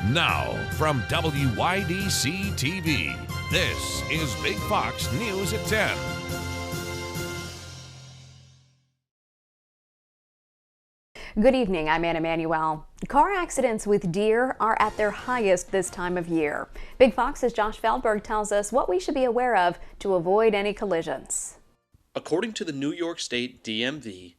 Now, from WYDC TV, this is Big Fox News at 10. Good evening, I'm Anna Manuel. Car accidents with deer are at their highest this time of year. Big Fox's Josh Feldberg tells us what we should be aware of to avoid any collisions. According to the New York State DMV,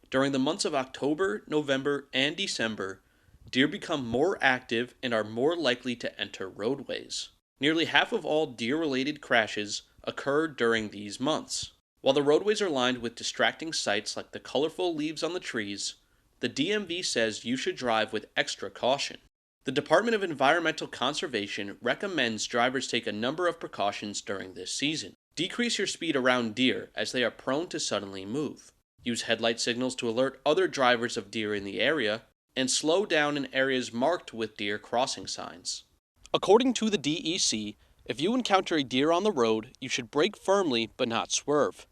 during the months of October, November, and December, deer become more active and are more likely to enter roadways. Nearly half of all deer-related crashes occur during these months. While the roadways are lined with distracting sights like the colorful leaves on the trees, the DMV says you should drive with extra caution. The Department of Environmental Conservation recommends drivers take a number of precautions during this season. Decrease your speed around deer as they are prone to suddenly move. Use headlight signals to alert other drivers of deer in the area, and slow down in areas marked with deer crossing signs. According to the DEC, if you encounter a deer on the road, you should brake firmly but not swerve.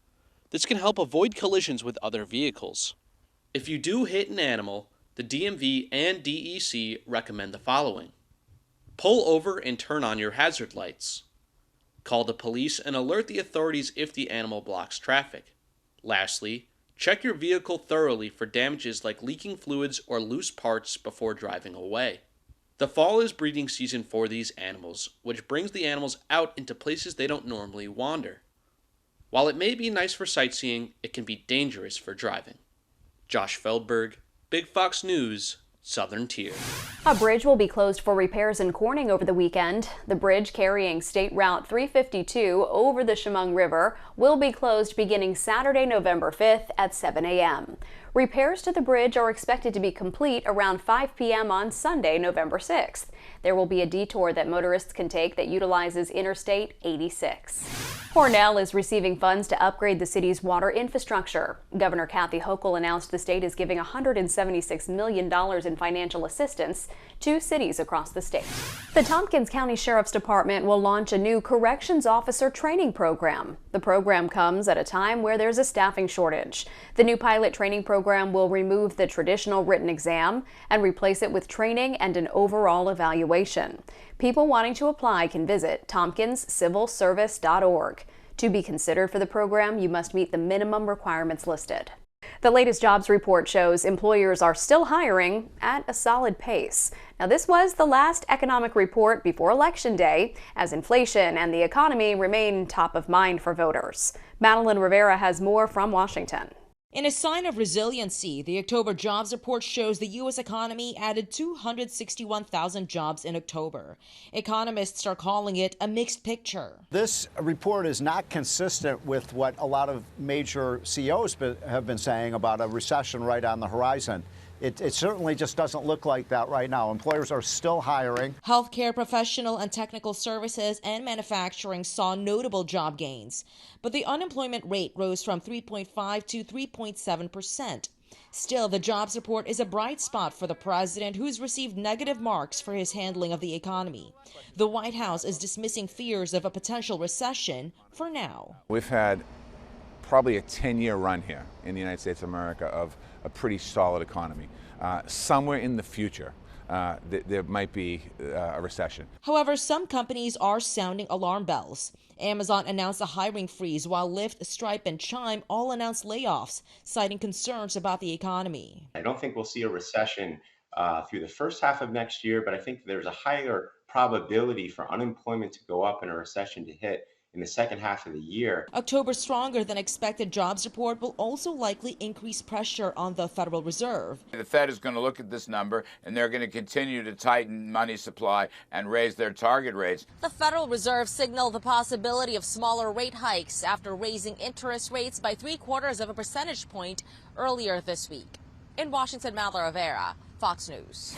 This can help avoid collisions with other vehicles. If you do hit an animal, the DMV and DEC recommend the following. Pull over and turn on your hazard lights. Call the police and alert the authorities if the animal blocks traffic. Lastly, check your vehicle thoroughly for damages like leaking fluids or loose parts before driving away. The fall is breeding season for these animals, which brings the animals out into places they don't normally wander. While it may be nice for sightseeing, it can be dangerous for driving. Josh Feldberg, Big Fox News, Southern Tier. A bridge will be closed for repairs in Corning over the weekend. The bridge carrying State Route 352 over the Chemung River will be closed beginning Saturday, November 5th at 7 a.m. Repairs to the bridge are expected to be complete around 5 p.m. on Sunday, November 6th. There will be a detour that motorists can take that utilizes Interstate 86. Cornell is receiving funds to upgrade the city's water infrastructure. Governor Kathy Hochul announced the state is giving $176 million in financial assistance to cities across the state. The Tompkins County Sheriff's Department will launch a new corrections officer training program. The program comes at a time where there's a staffing shortage. The new pilot training program will remove the traditional written exam and replace it with training and an overall evaluation. People wanting to apply can visit tompkinscivilservice.org. To be considered for the program, you must meet the minimum requirements listed. The latest jobs report shows employers are still hiring at a solid pace. Now, this was the last economic report before Election Day, as inflation and the economy remain top of mind for voters. Madeline Rivera has more from Washington. In a sign of resiliency, the October jobs report shows the U.S. economy added 261,000 jobs in October. Economists are calling it a mixed picture. This report is not consistent with what a lot of major CEOs have been saying about a recession right on the horizon. It certainly just doesn't look like that right now. Employers are still hiring. Healthcare, professional and technical services, and manufacturing saw notable job gains, but the unemployment rate rose from 3.5 to 3.7%. Still, the jobs report is a bright spot for the president, who's received negative marks for his handling of the economy. The White House is dismissing fears of a potential recession for now. We've had probably a 10-year run here in the United States of America of a pretty solid economy. Somewhere in the future, there might be a recession. However, some companies are sounding alarm bells. Amazon announced a hiring freeze, while Lyft, Stripe, and Chime all announced layoffs, citing concerns about the economy. I don't think we'll see a recession through the first half of next year, but I think there's a higher probability for unemployment to go up and a recession to hit in the second half of the year. October's stronger than expected jobs report will also likely increase pressure on the Federal Reserve. The Fed is going to look at this number, and they're going to continue to tighten money supply and raise their target rates. The Federal Reserve signaled the possibility of smaller rate hikes after raising interest rates by 0.75 of a percentage point earlier this week. In Washington, Madeline Rivera, Fox News.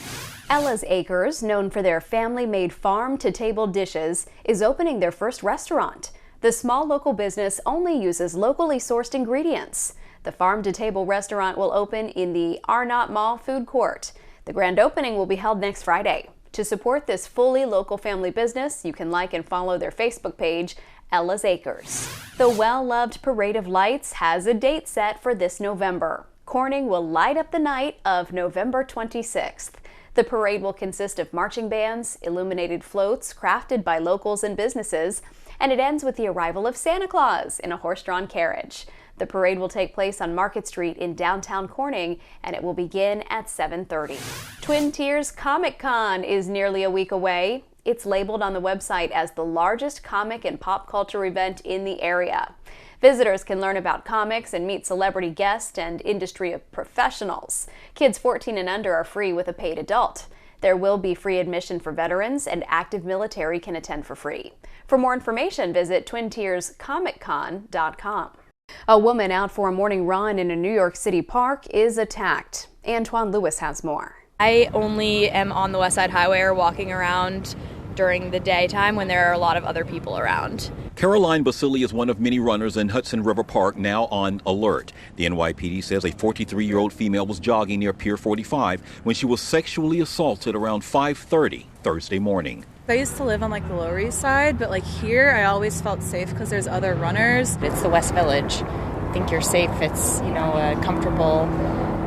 Ella's Acres, known for their family-made farm-to-table dishes, is opening their first restaurant. The small local business only uses locally sourced ingredients. The farm-to-table restaurant will open in the Arnott Mall food court. The grand opening will be held next Friday. To support this fully local family business, you can like and follow their Facebook page, Ella's Acres. The well-loved Parade of Lights has a date set for this November. Corning will light up the night of November 26th. The parade will consist of marching bands, illuminated floats crafted by locals and businesses, and it ends with the arrival of Santa Claus in a horse-drawn carriage. The parade will take place on Market Street in downtown Corning, and it will begin at 7:30. Twin Tiers Comic Con is nearly a week away. It's labeled on the website as the largest comic and pop culture event in the area. Visitors can learn about comics and meet celebrity guests and industry professionals. Kids 14 and under are free with a paid adult. There will be free admission for veterans, and active military can attend for free. For more information, visit twintierscomiccon.com. A woman out for a morning run in a New York City park is attacked. Antoine Lewis has more. I only am on the West Side Highway or walking around during the daytime when there are a lot of other people around. Caroline Basili is one of many runners in Hudson River Park now on alert. The NYPD says a 43-year-old female was jogging near Pier 45 when she was sexually assaulted around 5:30 Thursday morning. I used to live on the Lower East Side, but here I always felt safe because there's other runners. It's the West Village. I think you're safe. It's, a comfortable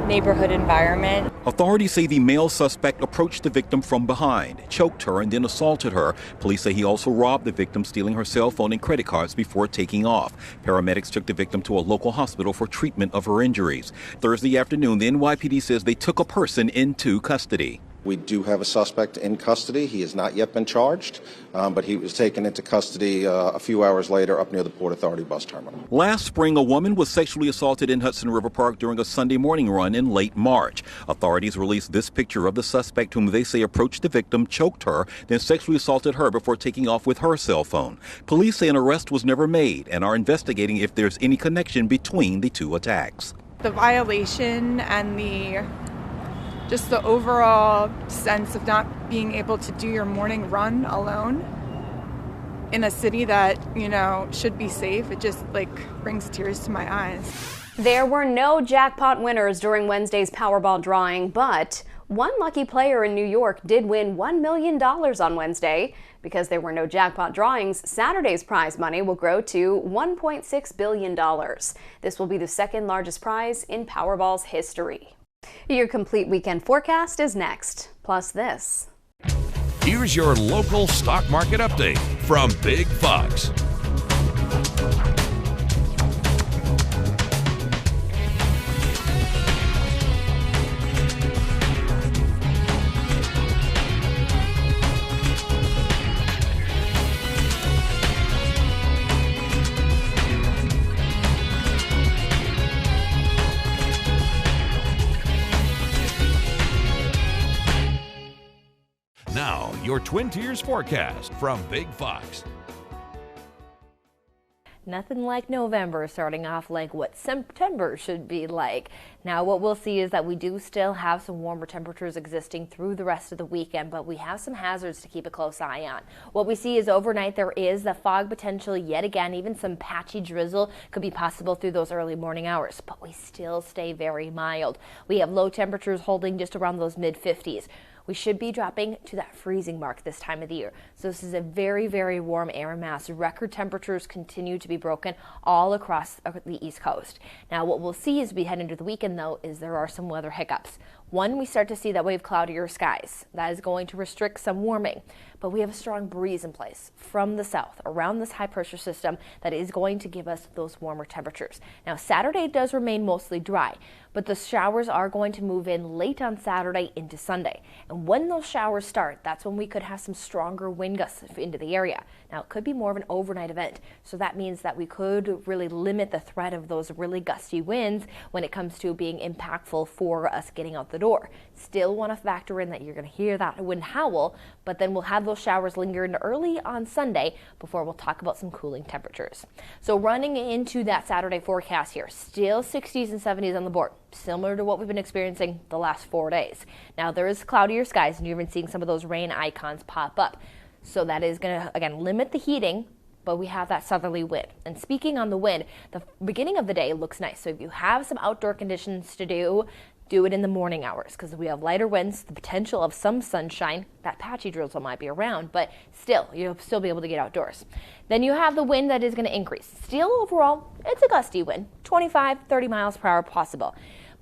neighborhood environment. Authorities say the male suspect approached the victim from behind, choked her, and then assaulted her. Police say he also robbed the victim, stealing her cell phone and credit cards before taking off. Paramedics took the victim to a local hospital for treatment of her injuries. Thursday afternoon, the NYPD says they took a person into custody. We do have a suspect in custody. He has not yet been charged, but he was taken into custody a few hours later up near the Port Authority bus terminal. Last spring, a woman was sexually assaulted in Hudson River Park during a Sunday morning run in late March. Authorities released this picture of the suspect, whom they say approached the victim, choked her, then sexually assaulted her before taking off with her cell phone. Police say an arrest was never made and are investigating if there's any connection between the two attacks. The violation and just the overall sense of not being able to do your morning run alone in a city that, should be safe, it just brings tears to my eyes. There were no jackpot winners during Wednesday's Powerball drawing, but one lucky player in New York did win $1 million on Wednesday. Because there were no jackpot drawings, Saturday's prize money will grow to $1.6 billion. This will be the second largest prize in Powerball's history. Your complete weekend forecast is next, plus this. Here's your local stock market update from Big Fox. Now, your Twin Tiers forecast from Big Fox. Nothing like November starting off like what September should be like. Now what we'll see is that we do still have some warmer temperatures existing through the rest of the weekend, but we have some hazards to keep a close eye on. What we see is overnight there is the fog potential yet again. Even some patchy drizzle could be possible through those early morning hours, but we still stay very mild. We have low temperatures holding just around those mid-50s. We should be dropping to that freezing mark this time of the year. So this is a very, very warm air mass. Record temperatures continue to be broken all across the East Coast. Now what we'll see as we head into the weekend though is there are some weather hiccups. One, we start to see that we have cloudier skies. That is going to restrict some warming, but we have a strong breeze in place from the south around this high pressure system that is going to give us those warmer temperatures. Now Saturday does remain mostly dry, but the showers are going to move in late on Saturday into Sunday. And when those showers start, that's when we could have some stronger wind gusts into the area. Now it could be more of an overnight event, so that means that we could really limit the threat of those really gusty winds when it comes to being impactful for us getting out the door. Still want to factor in that you're going to hear that wind howl, but then we'll have those showers linger into early on Sunday before we'll talk about some cooling temperatures. So running into that Saturday forecast here, still 60s and 70s on the board, similar to what we've been experiencing the last 4 days. Now there is cloudier skies and you're even seeing some of those rain icons pop up. So that is going to, again, limit the heating, but we have that southerly wind. And speaking on the wind, the beginning of the day looks nice. So if you have some outdoor conditions to do it in the morning hours because we have lighter winds, the potential of some sunshine. That patchy drizzle might be around, but still, you'll still be able to get outdoors. Then you have the wind that is going to increase. Still overall, it's a gusty wind, 25, 30 miles per hour possible.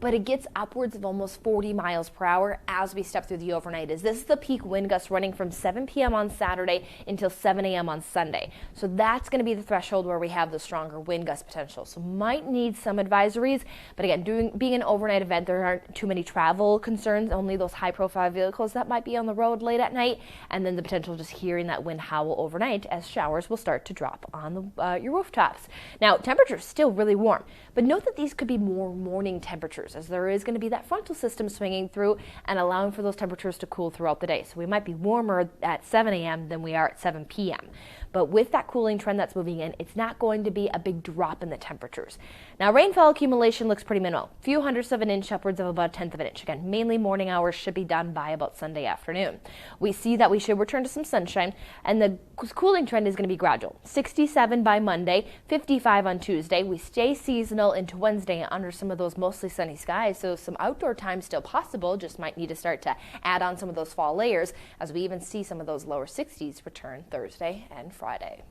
but it gets upwards of almost 40 miles per hour as we step through the overnight. This is the peak wind gust running from 7 p.m. on Saturday until 7 a.m. on Sunday. So that's going to be the threshold where we have the stronger wind gust potential. So might need some advisories, but again, being an overnight event, there aren't too many travel concerns, only those high-profile vehicles that might be on the road late at night, and then the potential of just hearing that wind howl overnight as showers will start to drop on your rooftops. Now, temperatures still really warm, but note that these could be more morning temperatures, as there is going to be that frontal system swinging through and allowing for those temperatures to cool throughout the day. So we might be warmer at 7 a.m. than we are at 7 p.m. But with that cooling trend that's moving in, it's not going to be a big drop in the temperatures. Now, rainfall accumulation looks pretty minimal. A few hundredths of an inch, upwards of about a tenth of an inch. Again, mainly morning hours, should be done by about Sunday afternoon. We see that we should return to some sunshine, and the cooling trend is going to be gradual. 67 by Monday, 55 on Tuesday. We stay seasonal into Wednesday under some of those mostly sunny skies, so some outdoor time still possible, just might need to start to add on some of those fall layers as we even see some of those lower 60s return Thursday and Friday.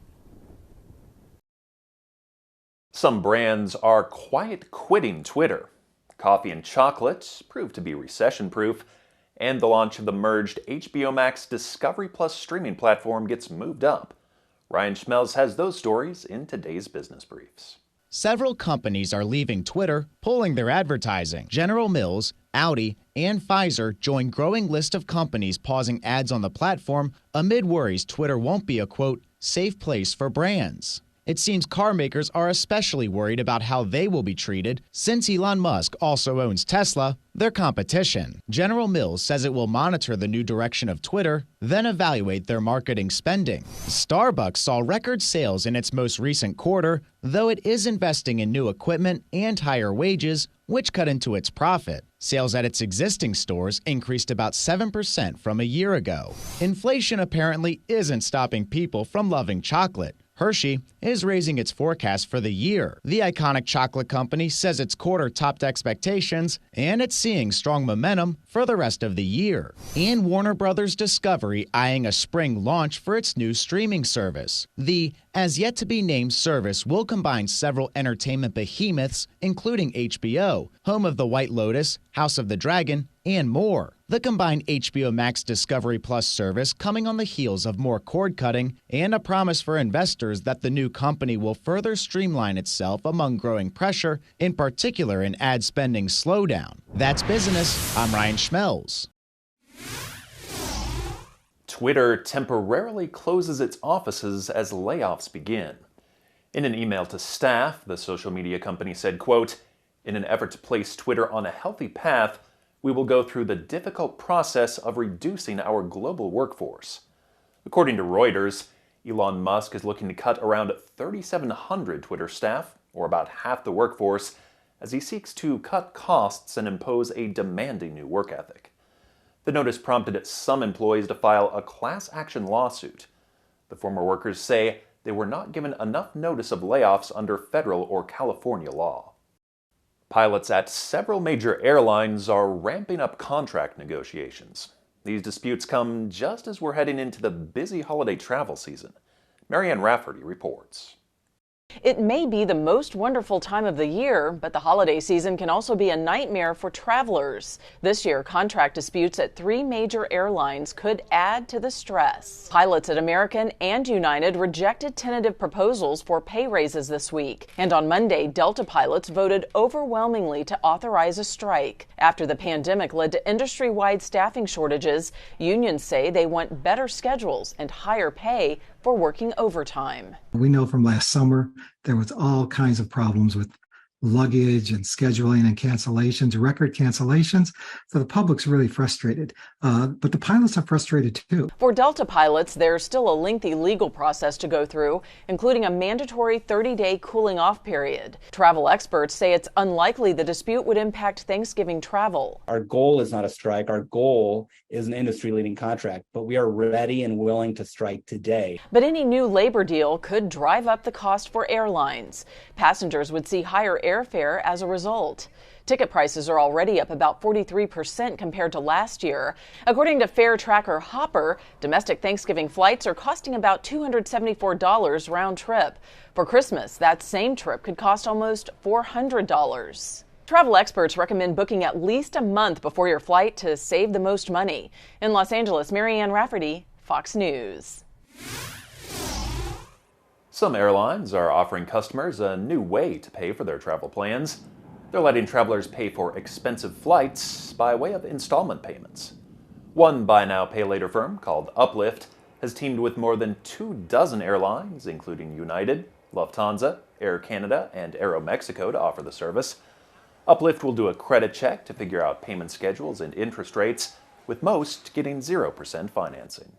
Some brands are quiet quitting Twitter. Coffee and chocolate proved to be recession-proof, and the launch of the merged HBO Max Discovery Plus streaming platform gets moved up. Ryan Schmelz has those stories in today's Business Briefs. Several companies are leaving Twitter, pulling their advertising. General Mills, Audi, and Pfizer join growing list of companies pausing ads on the platform amid worries Twitter won't be a, quote, safe place for brands. It seems car makers are especially worried about how they will be treated since Elon Musk also owns Tesla, their competition. General Mills says it will monitor the new direction of Twitter, then evaluate their marketing spending. Starbucks saw record sales in its most recent quarter, though it is investing in new equipment and higher wages, which cut into its profit. Sales at its existing stores increased about 7% from a year ago. Inflation apparently isn't stopping people from loving chocolate. Hershey is raising its forecast for the year. The iconic chocolate company says its quarter topped expectations, and it's seeing strong momentum for the rest of the year. And Warner Bros. Discovery eyeing a spring launch for its new streaming service. The as-yet-to-be-named service will combine several entertainment behemoths, including HBO, home of The White Lotus, House of the Dragon, and more. The combined HBO Max Discovery Plus service coming on the heels of more cord cutting and a promise for investors that the new company will further streamline itself among growing pressure, in particular in ad spending slowdown. That's business. I'm Ryan Schmelz. Twitter temporarily closes its offices as layoffs begin. In an email to staff, the social media company said, quote, "In an effort to place Twitter on a healthy path, we will go through the difficult process of reducing our global workforce." According to Reuters, Elon Musk is looking to cut around 3,700 Twitter staff, or about half the workforce, as he seeks to cut costs and impose a demanding new work ethic. The notice prompted some employees to file a class action lawsuit. The former workers say they were not given enough notice of layoffs under federal or California law. Pilots at several major airlines are ramping up contract negotiations. These disputes come just as we're heading into the busy holiday travel season. Marianne Rafferty reports. It may be the most wonderful time of the year, but the holiday season can also be a nightmare for travelers. This year, contract disputes at 3 major airlines could add to the stress. Pilots at American and United rejected tentative proposals for pay raises this week. And on Monday, Delta pilots voted overwhelmingly to authorize a strike. After the pandemic led to industry-wide staffing shortages, unions say they want better schedules and higher pay for working overtime. We know from last summer there was all kinds of problems with luggage and scheduling and cancellations, record cancellations. So the public's really frustrated, but the pilots are frustrated too. For Delta pilots, there's still a lengthy legal process to go through, including a mandatory 30-day cooling off period. Travel experts say it's unlikely the dispute would impact Thanksgiving travel. Our goal is not a strike. Our goal is an industry-leading contract, but we are ready and willing to strike today. But any new labor deal could drive up the cost for airlines. Passengers would see higher airfare as a result. Ticket prices are already up about 43% compared to last year. According to fare tracker Hopper, domestic Thanksgiving flights are costing about $274 round trip. For Christmas, that same trip could cost almost $400. Travel experts recommend booking at least a month before your flight to save the most money. In Los Angeles, Marianne Rafferty, Fox News. Some airlines are offering customers a new way to pay for their travel plans. They're letting travelers pay for expensive flights by way of installment payments. One buy now, pay later firm called Uplift has teamed with more than 24 airlines, including United, Lufthansa, Air Canada, and Aeromexico to offer the service. Uplift will do a credit check to figure out payment schedules and interest rates, with most getting 0% financing.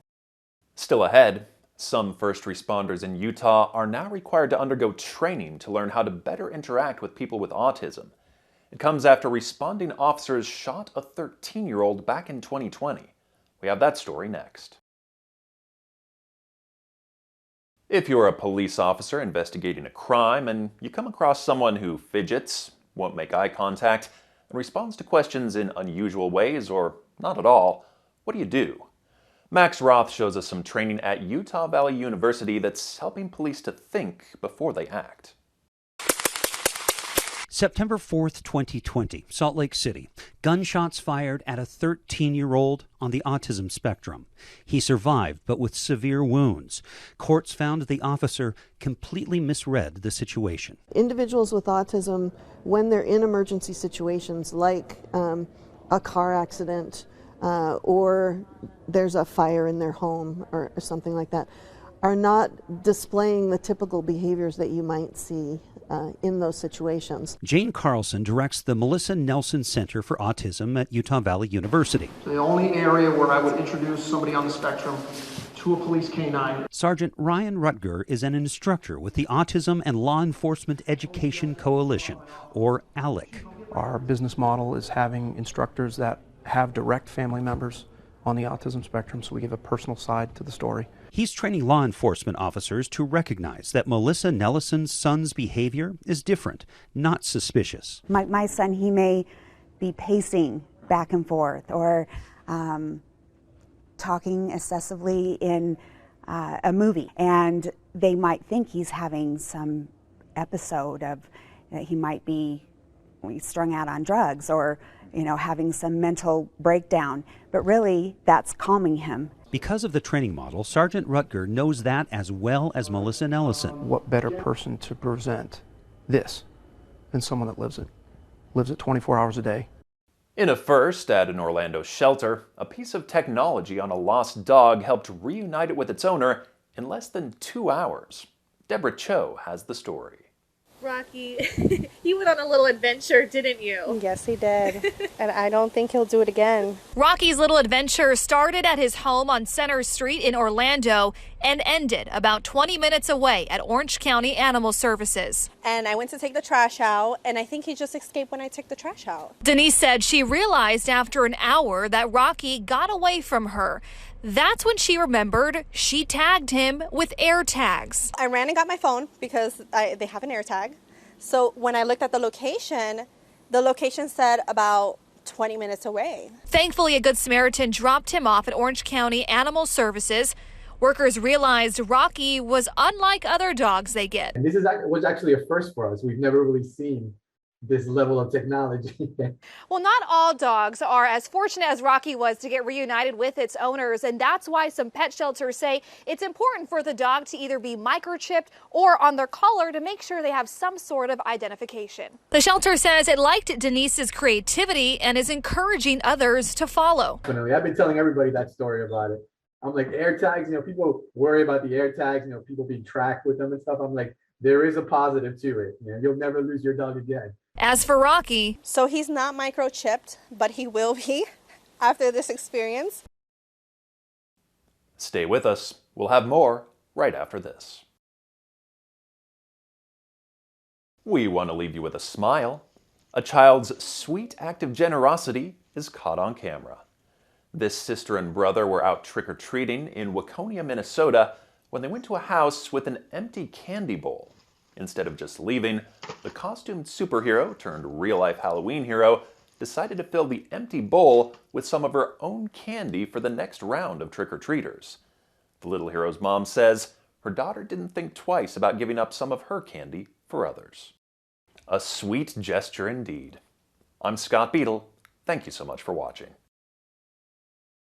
Still ahead, some first responders in Utah are now required to undergo training to learn how to better interact with people with autism. It comes after responding officers shot a 13-year-old back in 2020. We have that story next. If you're a police officer investigating a crime and you come across someone who fidgets, won't make eye contact, and responds to questions in unusual ways or not at all, what do you do? Max Roth shows us some training at Utah Valley University that's helping police to think before they act. September 4th, 2020, Salt Lake City. Gunshots fired at a 13-year-old on the autism spectrum. He survived, but with severe wounds. Courts found the officer completely misread the situation. Individuals with autism, when they're in emergency situations like a car accident or there's a fire in their home or something like that, are not displaying the typical behaviors that you might see in those situations. Jane Carlson directs the Melissa Nelson Center for Autism at Utah Valley University. The only area where I would introduce somebody on the spectrum to a police canine. Sergeant Ryan Rutger is an instructor with the Autism and Law Enforcement Education Coalition, or ALEC. Our business model is having instructors that have direct family members on the autism spectrum, so we give a personal side to the story. He's training law enforcement officers to recognize that Melissa Nelson's son's behavior is different, not suspicious. My son, he may be pacing back and forth or talking excessively in a movie, and they might think he's having some episode of that he might be strung out on drugs or having some mental breakdown, but really that's calming him. Because of the training model, Sergeant Rutger knows that as well as Melissa Nellison. What better person to present this than someone that lives it 24 hours a day. In a first at an Orlando shelter, a piece of technology on a lost dog helped reunite it with its owner in less than 2 hours. Deborah Cho has the story. Rocky, you went on a little adventure, didn't you? Yes, he did. And I don't think he'll do it again. Rocky's little adventure started at his home on Center Street in Orlando and ended about 20 minutes away at Orange County Animal Services. And I went to take the trash out, and I think he just escaped when I took the trash out. Denise said she realized after an hour that Rocky got away from her. That's when she remembered she tagged him with air tags. I ran and got my phone because they have an air tag. So when I looked at the location said about 20 minutes away. Thankfully, a Good Samaritan dropped him off at Orange County Animal Services. Workers realized Rocky was unlike other dogs they get. And this was actually a first for us. We've never really seen this level of technology. Well, not all dogs are as fortunate as Rocky was to get reunited with its owners, and that's why some pet shelters say it's important for the dog to either be microchipped or on their collar to make sure they have some sort of identification. The shelter says it liked Denise's creativity and is encouraging others to follow. I've been telling everybody that story about it. I'm like, air tags, people worry about the air tags, people being tracked with them and stuff. I'm like, there is a positive to it. You'll never lose your dog again. As for Rocky, so he's not microchipped, but he will be after this experience. Stay with us. We'll have more right after this. We want to leave you with a smile. A child's sweet act of generosity is caught on camera. This sister and brother were out trick-or-treating in Waconia, Minnesota, when they went to a house with an empty candy bowl. Instead of just leaving, the costumed superhero turned real-life Halloween hero decided to fill the empty bowl with some of her own candy for the next round of trick-or-treaters. The little hero's mom says her daughter didn't think twice about giving up some of her candy for others. A sweet gesture indeed. I'm Scott Beadle. Thank you so much for watching.